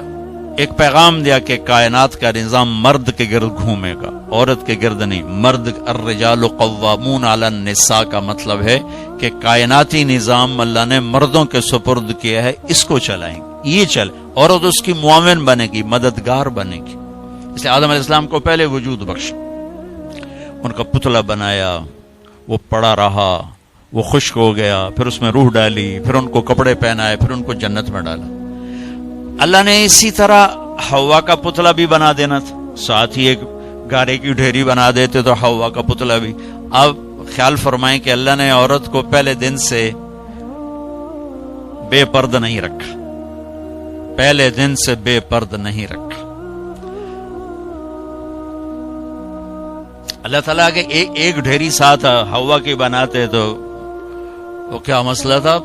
ایک پیغام دیا کہ کائنات کا نظام مرد کے گرد گھومے گا, عورت کے گرد نہیں. مرد, الرجال قوامون علی النساء کا مطلب ہے کہ کائناتی نظام اللہ نے مردوں کے سپرد کیا ہے, اس کو چلائیں گے, یہ چل. عورت اس کی معاون بنے گی, مددگار بنے گی. اس لیے آدم علیہ السلام کو پہلے وجود بخش, ان کا پتلا بنایا, وہ پڑا رہا, وہ خشک ہو گیا, پھر اس میں روح ڈالی, پھر ان کو کپڑے پہنائے, پھر ان کو جنت میں ڈالا. اللہ نے اسی طرح حوا کا پتلا بھی بنا دینا تھا, ساتھ ہی ایک گارے کی ڈھیری بنا دیتے تو حوا کا پتلا بھی. اب خیال فرمائیں کہ اللہ نے عورت کو پہلے دن سے بے پرد نہیں رکھا, پہلے دن سے بے پرد نہیں رکھا. اللہ تعالیٰ کے ایک ڈھیری ساتھ حوا کی بناتے تو وہ کیا مسئلہ تھا,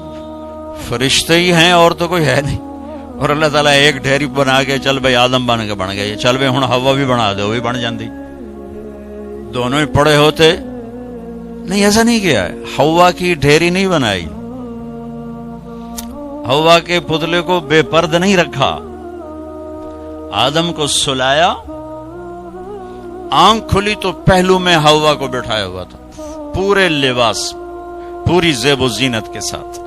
فرشتے ہی ہیں اور تو کوئی ہے نہیں. اور اللہ تعالیٰ ایک ڈھیری بنا کے چل بھائی آدم بن گئے, چل بھائی ہوں حوا بھی بنا دے, وہ بھی بن جاندی. دونوں ہی پڑے ہوتے نہیں, ایسا نہیں کیا ہے. حوا کی ڈھیری نہیں بنائی, حوا کے پتلے کو بے پرد نہیں رکھا. آدم کو سلایا, آنکھ کھلی تو پہلو میں حوا کو بٹھایا ہوا تھا, پورے لباس, پوری زیب و زینت کے ساتھ.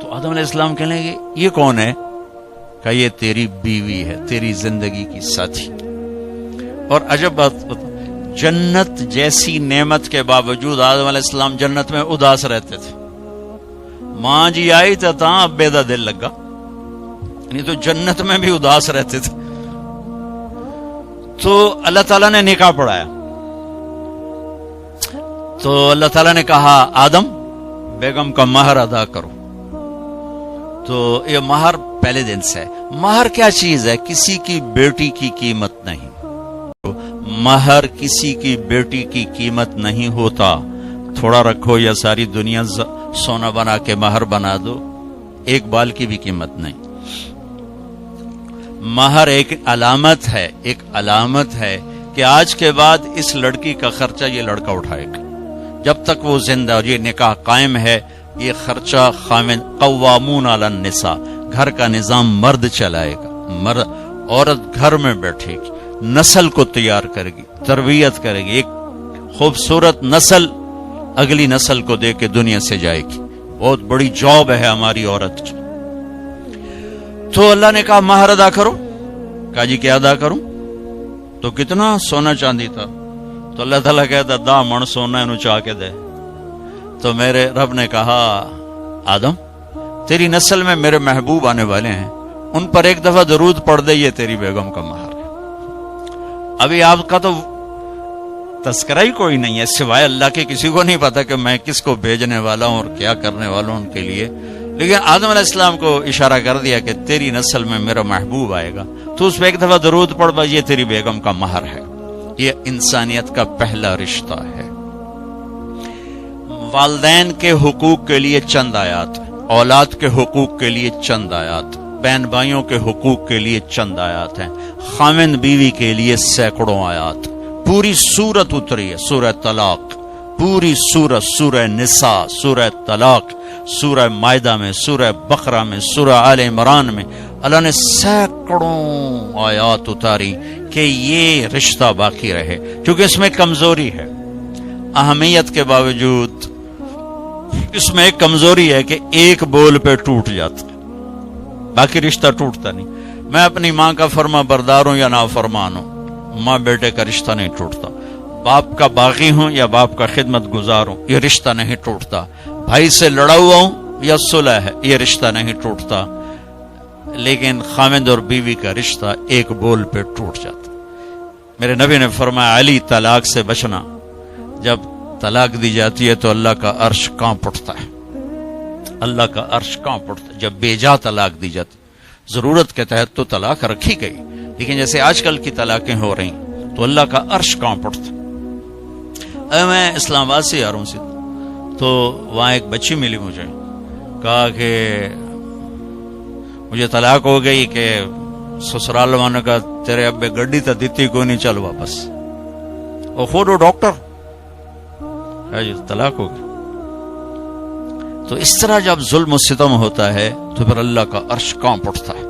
تو آدم علیہ السلام کہنے لگے یہ کون ہے؟ کہ یہ تیری بیوی ہے, تیری زندگی کی ساتھی. اور عجب بات بتا, جنت جیسی نعمت کے باوجود آدم علیہ السلام جنت میں اداس رہتے تھے. ماں جی آئی تو اب بیدا دل لگا, نہیں تو جنت میں بھی اداس رہتے تھے. تو اللہ تعالیٰ نے نکاح پڑھایا. تو اللہ تعالیٰ نے کہا آدم بیگم کا مہر ادا کرو. تو یہ مہر پہلے دن سے ہے۔ مہر کیا چیز ہے؟ کسی کی بیٹی کی قیمت نہیں، مہر کسی کی بیٹی کی قیمت نہیں ہوتا۔ تھوڑا رکھو یا ساری دنیا سونا بنا کے مہر بنا دو، ایک بال کی بھی قیمت نہیں۔ مہر ایک علامت ہے، ایک علامت ہے کہ آج کے بعد اس لڑکی کا خرچہ یہ لڑکا اٹھائے گا۔ جب تک وہ زندہ اور یہ نکاح قائم ہے، یہ خرچہ خامن قوامون علی النساء، گھر کا نظام مرد چلائے گا۔ عورت گھر میں بیٹھے گی، نسل کو تیار کرے گی، تربیت کرے گی، ایک خوبصورت نسل اگلی نسل کو دے کے دنیا سے جائے گی۔ بہت بڑی جاب ہے ہماری عورت کی۔ تو اللہ نے کہا مہر ادا کرو۔ کہا جی کیا ادا کروں؟ تو کتنا سونا چاندی تھا؟ تو اللہ تعالیٰ کہتا 10 من سونا انہوں چاہ کے دے۔ تو میرے رب نے کہا آدم تیری نسل میں میرے محبوب آنے والے ہیں، ان پر ایک دفعہ درود پڑھ دے، یہ تیری بیگم کا مہر ہے۔ ابھی آپ کا تو تذکرہ ہی کوئی نہیں ہے سوائے اللہ کے، کسی کو نہیں پتا کہ میں کس کو بھیجنے والا ہوں اور کیا کرنے والا ہوں ان کے لیے، لیکن آدم علیہ السلام کو اشارہ کر دیا کہ تیری نسل میں میرا محبوب آئے گا، تو اس پہ ایک دفعہ درود پڑھ، بس یہ تیری بیگم کا مہر ہے۔ یہ انسانیت کا پہلا رشتہ ہے۔ والدین کے حقوق کے لیے چند آیات، اولاد کے حقوق کے لیے چند آیات، بہن بھائیوں کے حقوق کے لیے چند آیات ہیں، خاوند بیوی کے لیے سینکڑوں آیات۔ پوری سورت اتری ہے، سورہ طلاق، پوری سورت، سورہ نساء، سورہ طلاق، سورہ مائدہ میں، سورہ بقرہ میں، سورہ آل عمران میں اللہ نے سینکڑوں آیات اتاری کہ یہ رشتہ باقی رہے، کیونکہ اس میں کمزوری ہے۔ اہمیت کے باوجود اس میں ایک کمزوری ہے کہ ایک بول پہ ٹوٹ جاتا، باقی رشتہ ٹوٹتا نہیں۔ میں اپنی ماں کا فرما بردار ہوں یا نافرمان ہوں، ماں بیٹے کا رشتہ نہیں ٹوٹتا۔ باپ کا باغی ہوں یا باپ کا خدمت گزار ہوں، یہ رشتہ نہیں ٹوٹتا۔ بھائی سے لڑا ہوا ہوں یا صلح ہے، یہ رشتہ نہیں ٹوٹتا۔ لیکن خاوند اور بیوی کا رشتہ ایک بول پہ ٹوٹ جاتا۔ میرے نبی نے فرمایا علی طلاق سے بچنا، جب طلاق دی جاتی ہے تو اللہ کا عرش کانپ اٹھتا ہے، اللہ کا عرش کانپ اٹھتا ہے۔ جب بیجا طلاق دی جاتی، ضرورت کے تحت تو طلاق رکھی گئی، لیکن جیسے آج کل کی طلاقیں ہو رہی تو اللہ کا عرش کانپ اٹھتا ہے۔ میں اسلام آباد سے آ رہا ہوں، تو وہاں ایک بچی ملی مجھے، کہا کہ مجھے طلاق ہو گئی، کہ سسرال والوں کا تیرے ابے گڈی تا دیتی کوئی نہیں، چل واپس۔ اور خود وہ ڈاکٹر جی طلاق ہو گئی۔ تو اس طرح جب ظلم و ستم ہوتا ہے تو پھر اللہ کا عرش کانپ اٹھتا ہے۔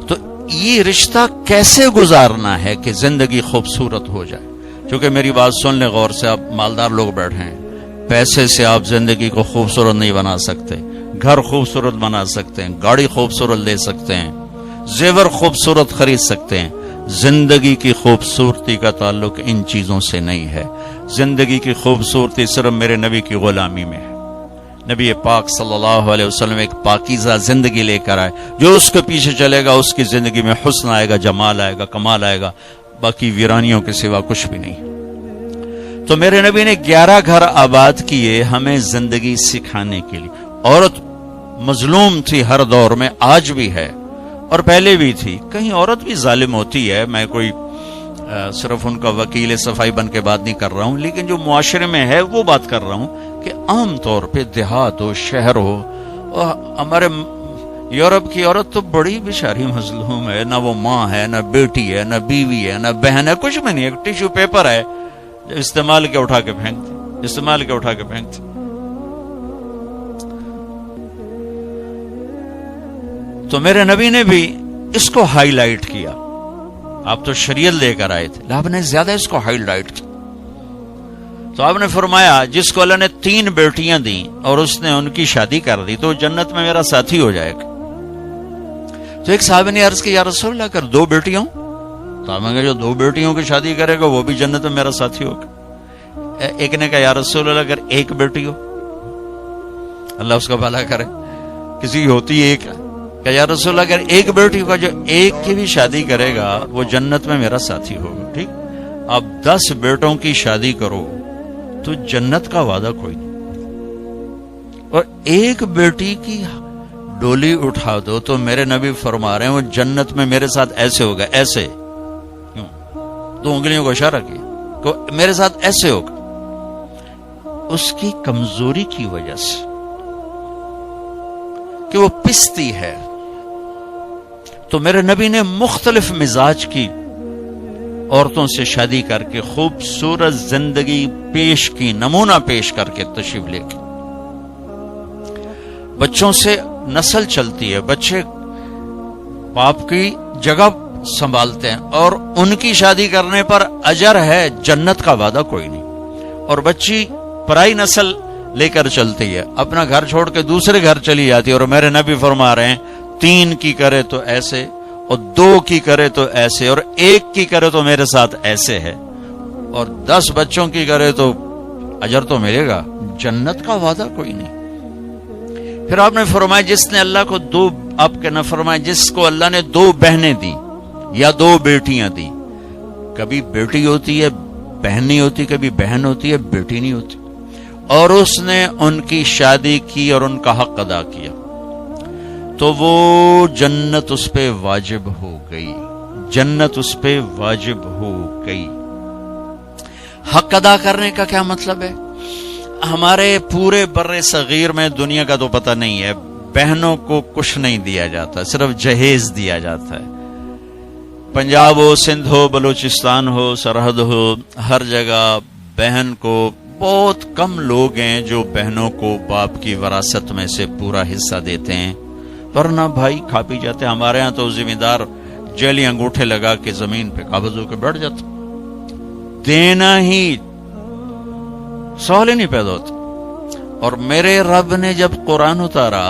تو یہ رشتہ کیسے گزارنا ہے کہ زندگی خوبصورت ہو جائے؟ کیونکہ میری بات سن لیں غور سے، آپ مالدار لوگ بیٹھے ہیں، پیسے سے آپ زندگی کو خوبصورت نہیں بنا سکتے، گھر خوبصورت بنا سکتے ہیں، گاڑی خوبصورت لے سکتے ہیں، زیور خوبصورت خرید سکتے ہیں، زندگی کی خوبصورتی کا تعلق ان چیزوں سے نہیں ہے۔ زندگی کی خوبصورتی صرف میرے نبی کی غلامی میں ہے۔ نبی پاک صلی اللہ علیہ وسلم ایک پاکیزہ زندگی لے کر آئے، جو اس کے پیچھے چلے گا اس کی زندگی میں حسن آئے گا، جمال آئے گا، کمال آئے گا، باقی ویرانیوں کے سوا کچھ بھی نہیں۔ تو میرے نبی نے 11 گھر آباد کیے ہمیں زندگی سکھانے کے لیے۔ عورت مظلوم تھی ہر دور میں، آج بھی ہے اور پہلے بھی تھی۔ کہیں عورت بھی ظالم ہوتی ہے، میں کوئی صرف ان کا وکیل صفائی بن کے بات نہیں کر رہا ہوں، لیکن جو معاشرے میں ہے وہ بات کر رہا ہوں کہ عام طور پہ دیہات ہو، شہر ہو، اور ہمارے یورپ کی عورت تو بڑی بیچاری مظلوم ہے، نہ وہ ماں ہے، نہ بیٹی ہے، نہ بیوی ہے، نہ بہن ہے، کچھ بھی نہیں، ایک ٹیشو پیپر ہے جو استعمال کے اٹھا کے پھینکتے، استعمال کے اٹھا کے پھینکتے۔ تو میرے نبی نے بھی اس کو ہائی لائٹ کیا۔ آپ تو شریعت لے کر آئے تھے، آپ نے زیادہ اس کو ہائی لائٹ کیا۔ تو آپ نے فرمایا جس کو اللہ نے 3 بیٹیاں دیں اور اس نے ان کی شادی کر دی تو جنت میں میرا ساتھی ہو جائے گا۔ تو ایک صحابی نے عرض کی یا رسول اللہ اگر 2 بیٹیاں تو آپ نے کہا جو 2 بیٹیوں کی شادی کرے گا وہ بھی جنت میں میرا ساتھی ہوگا۔ ایک نے کہا یا رسول اللہ اگر 1 بیٹی ہو، اللہ اس کا بھلا کرے، کسی کی ہوتی ایک ہے، کہ یا رسول اللہ اگر 1 بیٹی ہوگا، جو 1 کی بھی شادی کرے گا وہ جنت میں میرا ساتھی ہوگا۔ ٹھیک، اب 10 بیٹوں کی شادی کرو تو جنت کا وعدہ کوئی نہیں، اور ایک بیٹی کی ڈولی اٹھا دو تو میرے نبی فرما رہے ہیں وہ جنت میں میرے ساتھ ایسے ہوگا، ایسے کیوں؟ 2 انگلیوں کو اشارہ کیا کہ میرے ساتھ ایسے ہوگا، اس کی کمزوری کی وجہ سے کہ وہ پستی ہے۔ تو میرے نبی نے مختلف مزاج کی عورتوں سے شادی کر کے خوبصورت زندگی پیش کی، نمونہ پیش کر کے تشریف لے کے بچوں سے نسل چلتی ہے، بچے باپ کی جگہ سنبھالتے ہیں اور ان کی شادی کرنے پر اجر ہے، جنت کا وعدہ کوئی نہیں۔ اور بچی پرائی نسل لے کر چلتی ہے، اپنا گھر چھوڑ کے دوسرے گھر چلی جاتی ہے، اور میرے نبی فرما رہے ہیں 3 کی کرے تو ایسے، اور 2 کی کرے تو ایسے، اور 1 کی کرے تو میرے ساتھ ایسے ہے، اور 10 بچوں کی کرے تو اجر تو ملے گا، جنت کا وعدہ کوئی نہیں۔ پھر آپ نے فرمایا جس نے اللہ کو 2، آپ کے نہ فرمایا جس کو اللہ نے 2 بہنیں دی یا 2 بیٹیاں دی، کبھی بیٹی ہوتی ہے بہن نہیں ہوتی، کبھی بہن ہوتی ہے بیٹی نہیں ہوتی، اور اس نے ان کی شادی کی اور ان کا حق ادا کیا، تو وہ جنت اس پہ واجب ہو گئی، جنت اس پہ واجب ہو گئی۔ حق ادا کرنے کا کیا مطلب ہے؟ ہمارے پورے بر صغیر میں دنیا کا تو پتہ نہیں ہے، بہنوں کو کچھ نہیں دیا جاتا، صرف جہیز دیا جاتا ہے۔ پنجاب ہو، سندھ ہو، بلوچستان ہو، سرحد ہو، ہر جگہ بہن کو، بہت کم لوگ ہیں جو بہنوں کو باپ کی وراثت میں سے پورا حصہ دیتے ہیں، ورنہ بھائی کھا پی جاتے ہیں۔ ہمارے ہاں تو ذمہ دار جیلی انگوٹھے لگا کے زمین پہ قابض ہو کے بیٹھ جاتا، دینا ہی سوال ہی نہیں پیدا ہوتا۔ اور میرے رب نے جب قرآن اتارا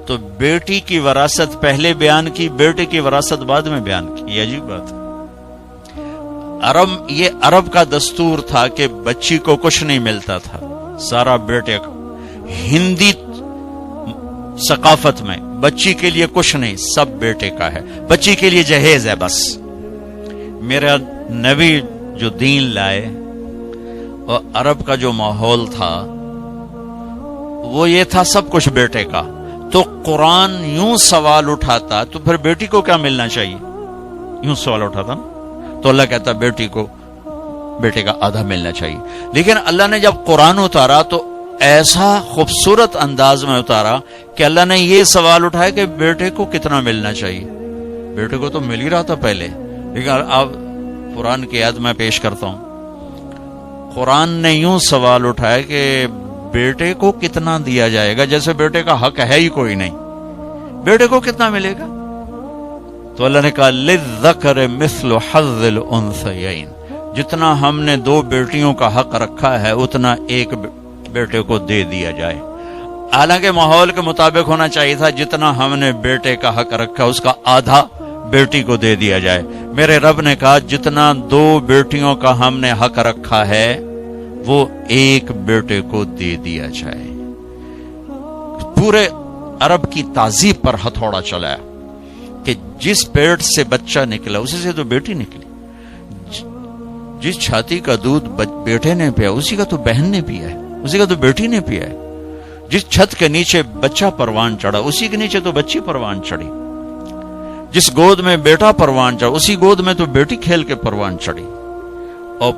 تو بیٹی کی وراثت پہلے بیان کی، بیٹے کی وراثت بعد میں بیان کی۔ یہ عجیب بات ہے، یہ عرب کا دستور تھا کہ بچی کو کچھ نہیں ملتا تھا، سارا بیٹے کا۔ ہندی ثقافت میں بچی کے لیے کچھ نہیں، سب بیٹے کا ہے، بچی کے لیے جہیز ہے بس۔ میرا نبی جو دین لائے اور عرب کا جو ماحول تھا وہ یہ تھا سب کچھ بیٹے کا، تو قرآن یوں سوال اٹھاتا تو پھر بیٹی کو کیا ملنا چاہیے، یوں سوال اٹھاتا نا، تو اللہ کہتا بیٹی کو بیٹے کا آدھا ملنا چاہیے۔ لیکن اللہ نے جب قرآن اتارا تو ایسا خوبصورت انداز میں اتارا کہ اللہ نے یہ سوال اٹھایا کہ بیٹے کو کتنا ملنا چاہیے۔ بیٹے کو تو مل ہی رہا تھا پہلے، لیکن اب قرآن کی آیت میں پیش کرتا ہوں، قرآن نے یوں سوال اٹھایا کہ بیٹے کو کتنا دیا جائے گا، جیسے بیٹے کا حق ہے ہی کوئی نہیں، بیٹے کو کتنا ملے گا؟ تو اللہ نے کہا للذکر مثل حظ الانثیین، جتنا ہم نے 2 بیٹیوں کا حق رکھا ہے اتنا ایک بیٹے کو دے دیا جائے۔ حالانکہ ماحول کے مطابق ہونا چاہیے تھا جتنا ہم نے بیٹے کا حق رکھا اس کا آدھا بیٹی کو دے دیا جائے۔ میرے رب نے کہا جتنا 2 بیٹیوں کا ہم نے حق رکھا ہے وہ ایک بیٹے کو دے دیا جائے۔ پورے عرب کی تہذیب پر ہتھوڑا چلایا کہ جس پیٹ سے بچہ نکلا اسی سے تو بیٹی نکلی، جس چھاتی کا دودھ بیٹے نے پیا اسی کا تو بہن نے پیا ہے، اسی کا تو بیٹی نے پیا ہے، جس چھت کے نیچے بچہ پروان چڑھا اسی کے نیچے تو بچی پروان چڑھی، جس گود میں بیٹا پروان چڑھا اسی گود میں تو بیٹی کھیل کے پروان چڑھی، اور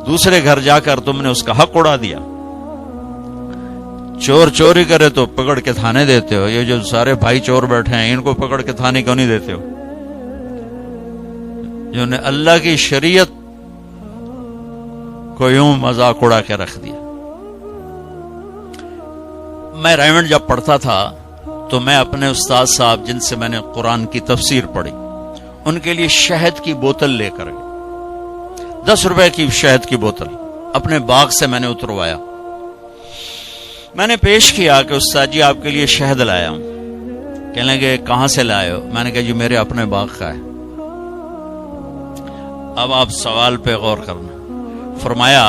دوسرے گھر جا کر تم نے اس کا حق اڑا دیا۔ چور چوری کرے تو پکڑ کے تھانے دیتے ہو، یہ جو سارے بھائی چور بیٹھے ہیں ان کو پکڑ کے تھانے کیوں نہیں دیتے ہو؟ جنہوں نے اللہ کی شریعت کو یوں مذاق اڑا کے رکھ دیا۔ میں رائمنڈ جب پڑھتا تھا تو میں اپنے استاد صاحب جن سے میں نے قرآن کی تفسیر پڑھی ان کے لیے شہد کی بوتل لے کر گئے، 10 روپے کی شہد کی بوتل اپنے باغ سے میں نے اتروایا، میں نے پیش کیا کہ استاد جی آپ کے لیے شہد لایا ہوں۔ کہنے لگے کہاں سے لائے ہو؟ میں نے کہا جی میرے اپنے باغ کا ہے۔ اب آپ سوال پہ غور کرنا۔ فرمایا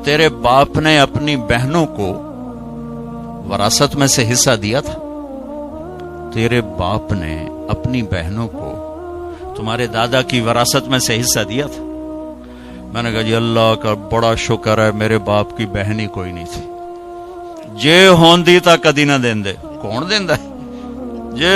تیرے باپ نے اپنی بہنوں کو وراثت میں سے حصہ دیا تھا؟ تیرے باپ نے اپنی بہنوں کو تمہارے دادا کی وراثت میں سے حصہ دیا تھا؟ میں نے کہا جی اللہ کا بڑا شکر ہے میرے باپ کی بہن ہی کوئی نہیں تھی۔ ਜੇ ਹੁੰਦੀ ਤਾਂ ਕਦੀ ਨਾ ਦਿੰਦੇ। ਕੌਣ ਦਿੰਦਾ? ਜੇ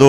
2